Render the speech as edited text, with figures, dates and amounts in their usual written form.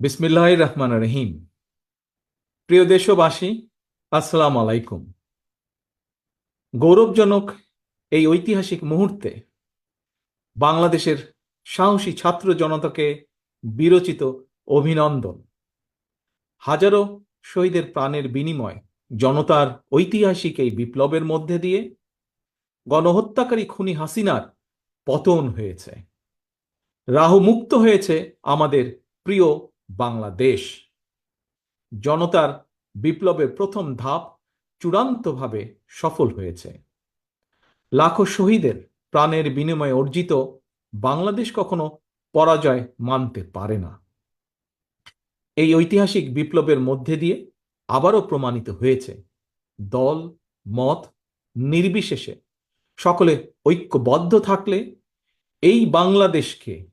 বিসমিল্লাহির রহমানির রহিম। প্রিয় দেশবাসী, আসসালামু আলাইকুম। গৌরবজনক এই ঐতিহাসিক মুহূর্তে বাংলাদেশের সাহসী ছাত্র জনতাকে বিরচিত অভিনন্দন। হাজারো শহীদের প্রাণের বিনিময় জনতার ঐতিহাসিক এই বিপ্লবের মধ্যে দিয়ে গণহত্যাকারী খুনি হাসিনার পতন হয়েছে, রাহুমুক্ত হয়েছে আমাদের প্রিয় বাংলাদেশ। জনতার বিপ্লবের প্রথম ধাপ চূড়ান্তভাবে সফল হয়েছে। লাখো শহীদের প্রাণের বিনিময়ে অর্জিত বাংলাদেশ কখনো পরাজয় মানতে পারে না। এই ঐতিহাসিক বিপ্লবের মধ্যে দিয়ে আবারও প্রমাণিত হয়েছে, দল মত নির্বিশেষে সকলে ঐক্যবদ্ধ থাকলে এই বাংলাদেশকে